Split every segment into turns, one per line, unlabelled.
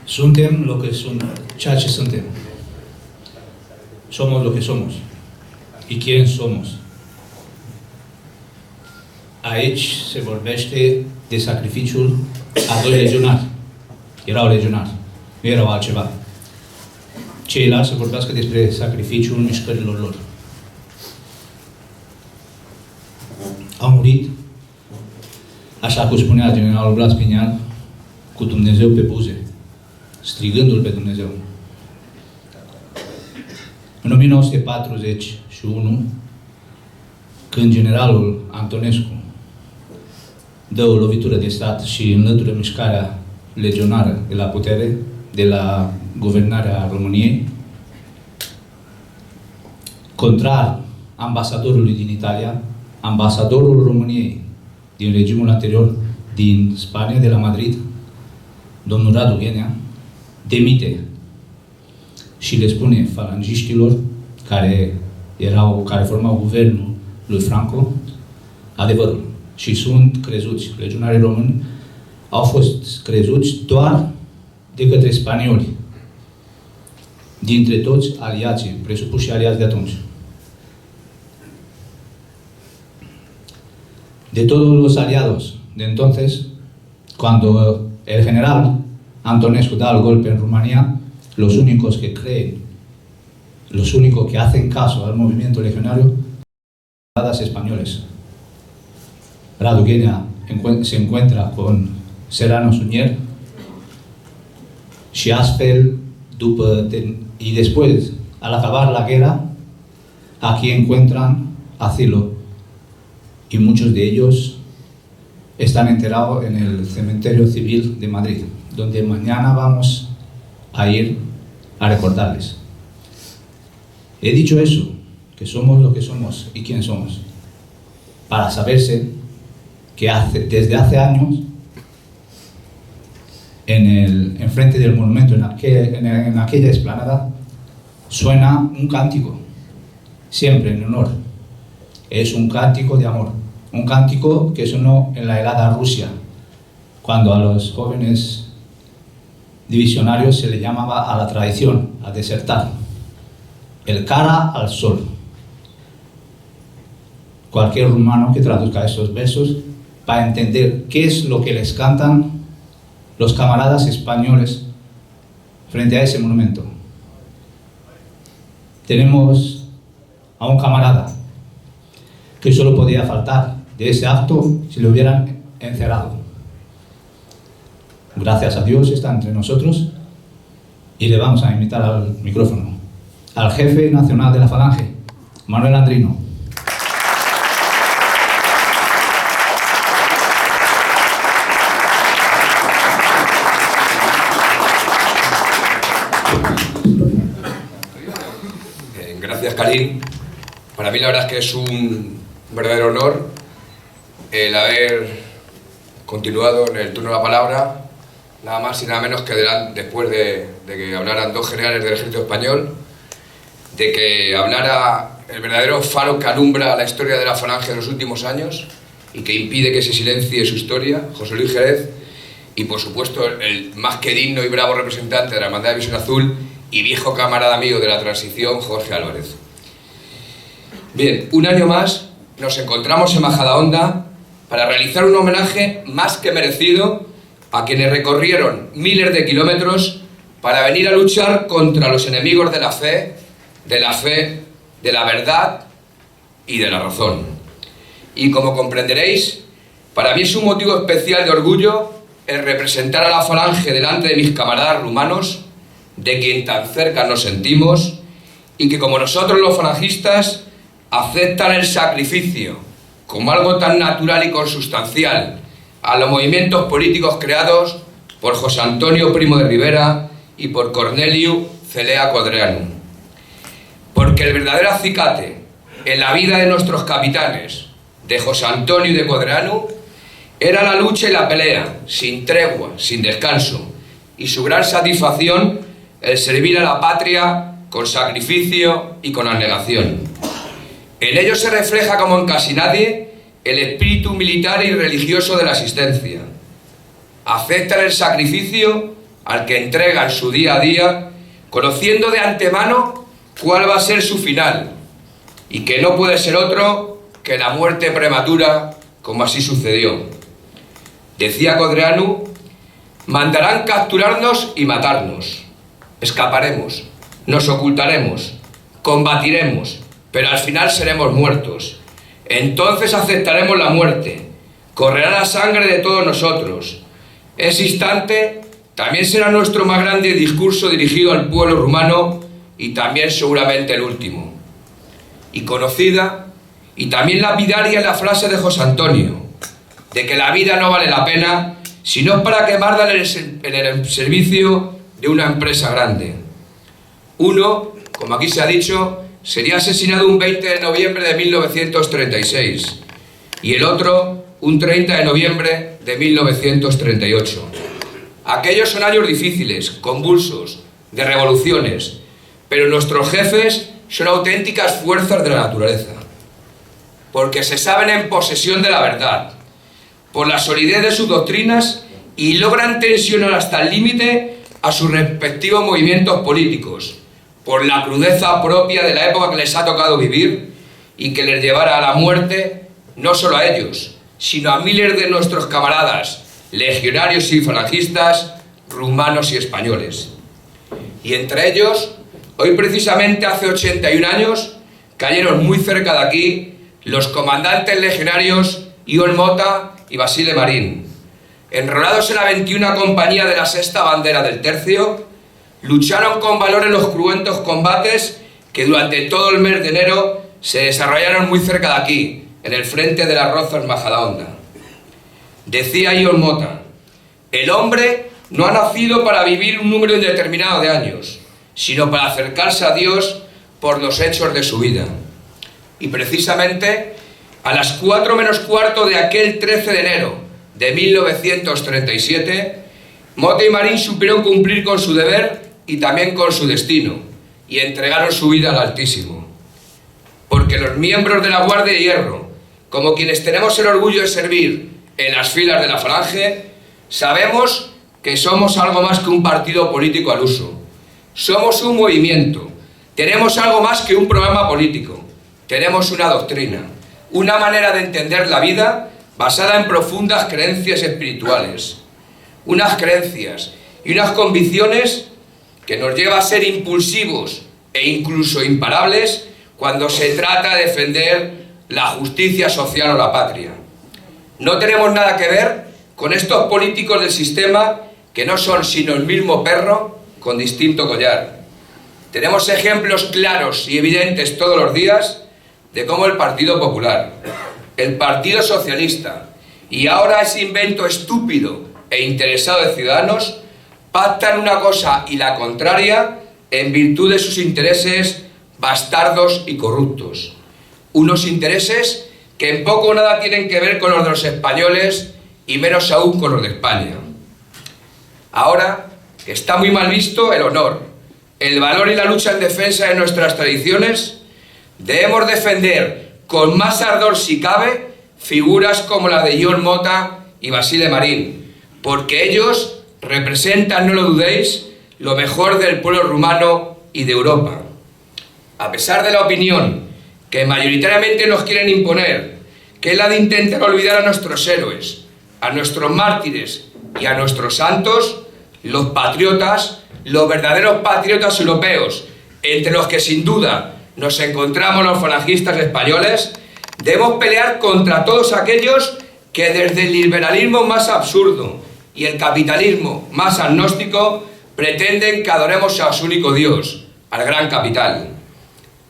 Suntem ceea ce suntem. Somos lo que somos. ¿Y quién somos? Aici se vorbește de sacrificiul a doi legionari. Erau legionari, nu erau altceva. Ceilalți să vorbească despre sacrificiul mișcărilor lor. Au murit, așa cum spunea generalul Blas Piñar, cu Dumnezeu pe buze, strigându-L pe Dumnezeu. În 1941, când generalul Antonescu dă o lovitură de stat și înlătură mișcarea legionară de la putere, de la guvernarea României, contrar ambasadorului din Italia, ambasadorul României din regimul anterior din Spania, de la Madrid, domnul Radu Ghenea, demite și le spune falangiștilor care formau guvernul lui Franco adevărul. Și sunt crezuți. Legionarii români au fost crezuți doar de către spanioli, dintre toți aliații, presupuși aliați de atunci. De todos los aliados de entonces, cuando el general Antonescu da el golpe en Rumanía, los únicos que creen, los únicos que hacen caso al movimiento legionario, son españoles. Radu Ghenea se encuentra con Serrano Suñer y astfel, y después, al acabar la guerra, aquí encuentran asilo y muchos de ellos están enterrados en el cementerio civil de Madrid, donde mañana vamos a ir a recordarles. He dicho eso, que somos lo que somos y quién somos, para saberse que desde hace años, enfrente del monumento, en aquella explanada, suena un cántico, siempre en honor. Es un cántico de amor, un cántico que sonó en la helada Rusia, cuando a los jóvenes divisionarios se les llamaba a la traición, a desertar. El cara al sol. Cualquier rumano que traduzca estos versos va a entender qué es lo que les cantan los camaradas españoles frente a ese monumento. Tenemos a un camarada que solo podía faltar de ese acto si lo hubieran encerrado. Gracias a Dios está entre nosotros y le vamos a invitar al micrófono al jefe nacional de la Falange, Manuel Andrino.
Gracias, Karim. Para mí la verdad es que es un verdadero honor el haber continuado en el turno de la palabra, nada más y nada menos que después de que hablaran dos generales del ejército español, de que hablara el verdadero faro que alumbra la historia de la Falange de los últimos años y que impide que se silencie su historia, José Luis Jerez, y por supuesto el más que digno y bravo representante de la Hermandad de Visión Azul y viejo camarada mío de la transición, Jorge Álvarez. Bien, un año más nos encontramos en Majadahonda para realizar un homenaje más que merecido a quienes recorrieron miles de kilómetros para venir a luchar contra los enemigos de la fe, de la verdad y de la razón. Y como comprenderéis, para mí es un motivo especial de orgullo el representar a la Falange delante de mis camaradas rumanos, de quien tan cerca nos sentimos, y que como nosotros los falangistas aceptan el sacrificio como algo tan natural y consustancial a los movimientos políticos creados por José Antonio Primo de Rivera y por Corneliu Celea Codreanu. Porque el verdadero acicate en la vida de nuestros capitanes, de José Antonio y de Codreanu, era la lucha y la pelea, sin tregua, sin descanso, y su gran satisfacción el servir a la patria con sacrificio y con abnegación. En ello se refleja como en casi nadie el espíritu militar y religioso de la asistencia, aceptan el sacrificio al que entregan su día a día, conociendo de antemano cuál va a ser su final, y que no puede ser otro que la muerte prematura, como así sucedió. Decía Codreanu: mandarán capturarnos y matarnos. Escaparemos, nos ocultaremos, combatiremos, pero al final seremos muertos. Entonces aceptaremos la muerte, correrá la sangre de todos nosotros. Ese instante también será nuestro más grande discurso dirigido al pueblo rumano y también seguramente el último. Y conocida y también lapidaria la frase de José Antonio, de que la vida no vale la pena si no es para quemarla en el servicio de una empresa grande. Uno, como aquí se ha dicho, sería asesinado un 20 de noviembre de 1936 y el otro un 30 de noviembre de 1938. Aquellos son años difíciles, convulsos, de revoluciones, pero nuestros jefes son auténticas fuerzas de la naturaleza, porque se saben en posesión de la verdad, por la solidez de sus doctrinas, y logran tensionar hasta el límite a sus respectivos movimientos políticos, por la crudeza propia de la época que les ha tocado vivir y que les llevara a la muerte, no solo a ellos, sino a miles de nuestros camaradas, legionarios y falangistas, rumanos y españoles. Y entre ellos, hoy precisamente hace 81 años, cayeron muy cerca de aquí los comandantes legionarios Ion Mota y Basile Marín. Enrolados en la 21 compañía de la Sexta Bandera del Tercio, lucharon con valor en los cruentos combates que durante todo el mes de enero se desarrollaron muy cerca de aquí, en el frente de las Rozas Majadahonda. Decía Ion Mota: el hombre no ha nacido para vivir un número indeterminado de años, sino para acercarse a Dios por los hechos de su vida. Y precisamente a las 4 menos cuarto de aquel 13 de enero de 1937, Mota y Marín supieron cumplir con su deber y también con su destino, y entregaron su vida al Altísimo. Porque los miembros de la Guardia de Hierro, como quienes tenemos el orgullo de servir en las filas de la Falange, sabemos que somos algo más que un partido político al uso. Somos un movimiento, tenemos algo más que un programa político, tenemos una doctrina, una manera de entender la vida basada en profundas creencias espirituales, unas creencias y unas convicciones que nos lleva a ser impulsivos e incluso imparables cuando se trata de defender la justicia social o la patria. No tenemos nada que ver con estos políticos del sistema que no son sino el mismo perro con distinto collar. Tenemos ejemplos claros y evidentes todos los días de cómo el Partido Popular, el Partido Socialista y ahora ese invento estúpido e interesado de Ciudadanos pactan una cosa y la contraria en virtud de sus intereses bastardos y corruptos. Unos intereses que en poco o nada tienen que ver con los de los españoles y menos aún con los de España. Ahora está muy mal visto el honor, el valor y la lucha en defensa de nuestras tradiciones. Debemos defender con más ardor si cabe figuras como la de Ion Mota y Basile Marín, porque ellos representan, no lo dudéis, lo mejor del pueblo rumano y de Europa. A pesar de la opinión que mayoritariamente nos quieren imponer, que es la de intentar olvidar a nuestros héroes, a nuestros mártires y a nuestros santos, los patriotas, los verdaderos patriotas europeos, entre los que sin duda nos encontramos los falangistas españoles, debemos pelear contra todos aquellos que desde el liberalismo más absurdo y el capitalismo más agnóstico pretenden que adoremos a su único Dios, al gran capital.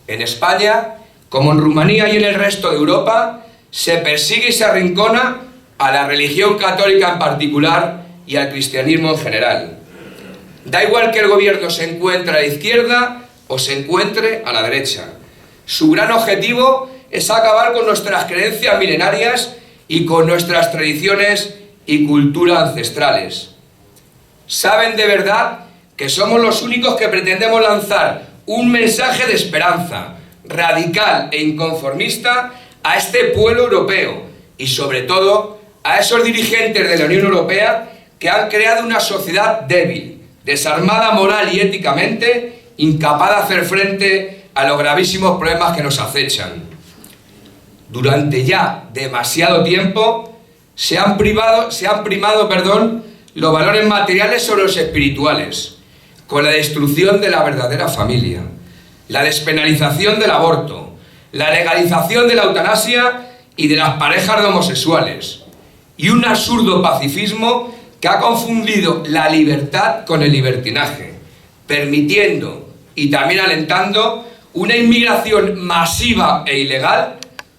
En España, como en Rumanía y en el resto de Europa, se persigue y se arrincona a la religión católica en particular y al cristianismo en general. Da igual que el gobierno se encuentre a la izquierda o se encuentre a la derecha. Su gran objetivo es acabar con nuestras creencias milenarias y con nuestras tradiciones y culturas ancestrales. Saben de verdad que somos los únicos que pretendemos lanzar un mensaje de esperanza radical e inconformista a este pueblo europeo y sobre todo a esos dirigentes de la Unión Europea que han creado una sociedad débil, desarmada moral y éticamente, incapaz de hacer frente a los gravísimos problemas que nos acechan. Durante ya demasiado tiempo se han primado los valores materiales sobre los espirituales, con la destrucción de la verdadera familia, la despenalización del aborto, la legalización de la eutanasia y de las parejas de homosexuales, y un absurdo pacifismo que ha confundido la libertad con el libertinaje, permitiendo y también alentando una inmigración masiva e ilegal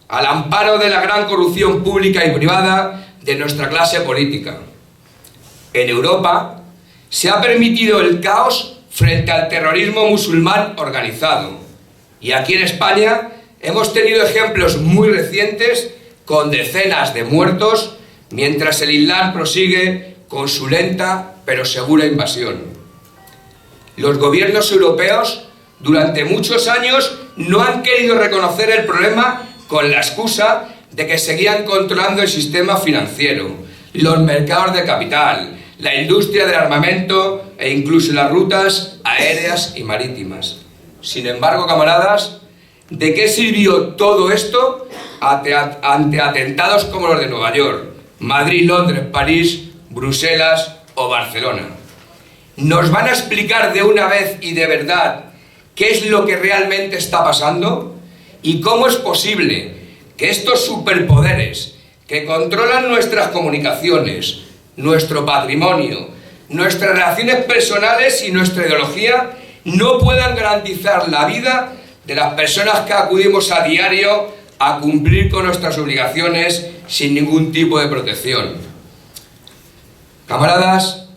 al amparo de la gran corrupción pública y privada de nuestra clase política. En Europa se ha permitido el caos frente al terrorismo musulmán organizado, y aquí en España hemos tenido ejemplos muy recientes con decenas de muertos mientras el Islam prosigue con su lenta pero segura invasión. Los gobiernos europeos durante muchos años no han querido reconocer el problema con la excusa de que seguían controlando el sistema financiero, los mercados de capital, la industria del armamento e incluso las rutas aéreas y marítimas. Sin embargo, camaradas, ¿de qué sirvió todo esto ante atentados como los de Nueva York, Madrid, Londres, París, Bruselas o Barcelona? ¿Nos van a explicar de una vez y de verdad qué es lo que realmente está pasando? ¿Y cómo es posible que estos superpoderes que controlan nuestras comunicaciones, nuestro patrimonio, nuestras relaciones personales y nuestra ideología no puedan garantizar la vida de las personas que acudimos a diario a cumplir con nuestras obligaciones sin ningún tipo de protección? Camaradas,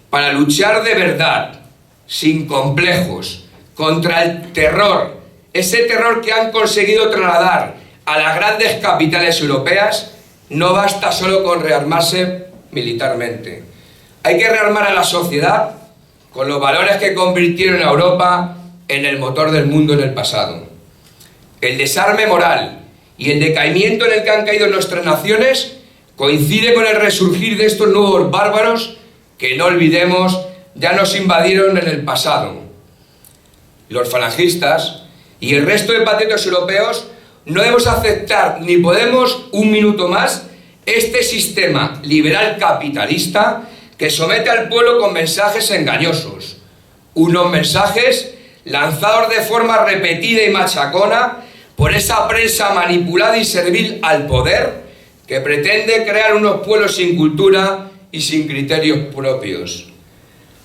para luchar de verdad, sin complejos, contra el terror, ese terror que han conseguido trasladar a las grandes capitales europeas, no basta solo con rearmarse militarmente. Hay que rearmar a la sociedad con los valores que convirtieron a Europa en el motor del mundo en el pasado. El desarme moral y el decaimiento en el que han caído nuestras naciones coincide con el resurgir de estos nuevos bárbaros que, no olvidemos, ya nos invadieron en el pasado. Los falangistas y el resto de patriotas europeos no debemos aceptar ni podemos un minuto más este sistema liberal capitalista que somete al pueblo con mensajes engañosos, unos mensajes lanzados de forma repetida y machacona por esa prensa manipulada y servil al poder que pretende crear unos pueblos sin cultura y sin criterios propios.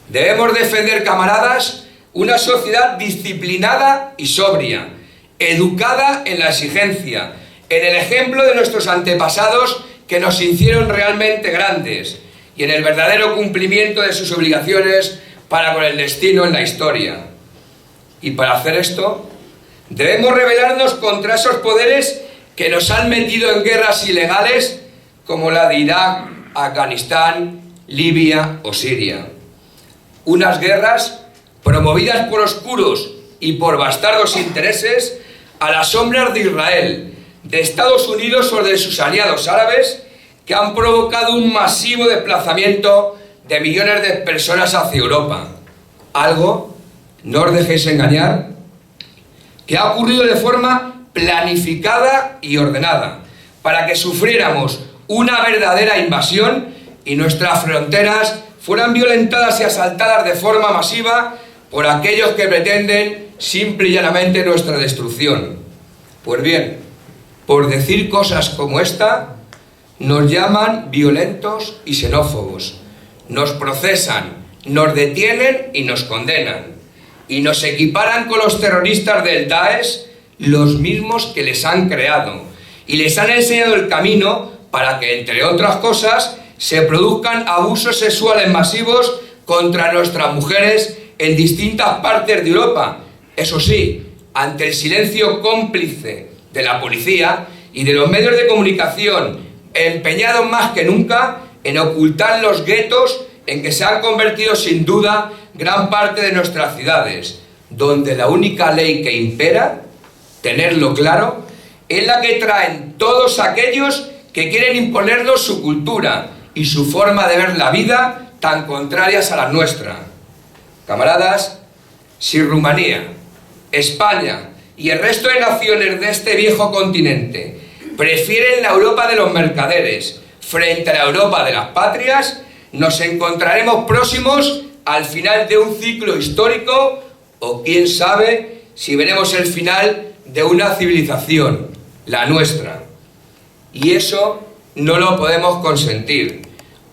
Debemos defender, camaradas, una sociedad disciplinada y sobria, educada en la exigencia, en el ejemplo de nuestros antepasados que nos hicieron realmente grandes y en el verdadero cumplimiento de sus obligaciones para con el destino en la historia. Y para hacer esto, debemos rebelarnos contra esos poderes que nos han metido en guerras ilegales como la de Irak, Afganistán, Libia o Siria. Unas guerras promovidas por oscuros y por bastardos intereses a las sombras de Israel, de Estados Unidos o de sus aliados árabes, que han provocado un masivo desplazamiento de millones de personas hacia Europa. Algo, no os dejéis engañar, que ha ocurrido de forma planificada y ordenada, para que sufriéramos una verdadera invasión y nuestras fronteras fueran violentadas y asaltadas de forma masiva por aquellos que pretenden simple y llanamente nuestra destrucción. Pues bien, por decir cosas como esta, nos llaman violentos y xenófobos, nos procesan, nos detienen y nos condenan, y nos equiparan con los terroristas del Daesh, los mismos que les han creado, y les han enseñado el camino para que, entre otras cosas, se produzcan abusos sexuales masivos contra nuestras mujeres en distintas partes de Europa. Eso sí, ante el silencio cómplice de la policía y de los medios de comunicación, empeñados más que nunca en ocultar los guetos en que se han convertido sin duda gran parte de nuestras ciudades, donde la única ley que impera, tenerlo claro, es la que traen todos aquellos que quieren imponernos su cultura y su forma de ver la vida tan contrarias a la nuestra. Camaradas, si Rumanía, España y el resto de naciones de este viejo continente prefieren la Europa de los mercaderes frente a la Europa de las patrias, nos encontraremos próximos al final de un ciclo histórico, o quién sabe si veremos el final de una civilización, la nuestra. Y eso no lo podemos consentir,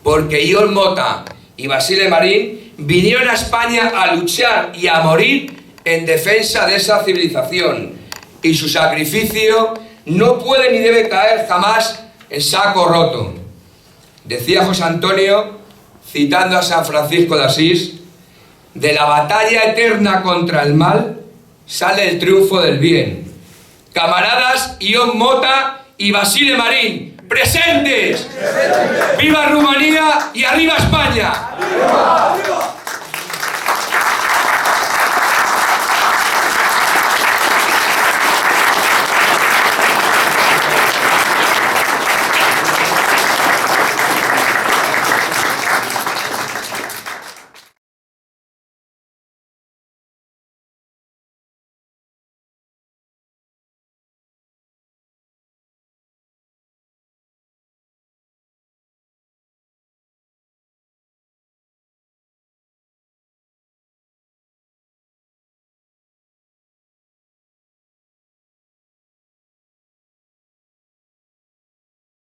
porque Ion Mota y Basile Marín vinieron a España a luchar y a morir en defensa de esa civilización, y su sacrificio no puede ni debe caer jamás en saco roto. Decía José Antonio, citando a San Francisco de Asís: de la batalla eterna contra el mal sale el triunfo del bien. Camaradas Ion Mota y Basile Marín, ¡presentes! ¡Viva Rumanía y arriba España! ¡Viva! ¡Viva!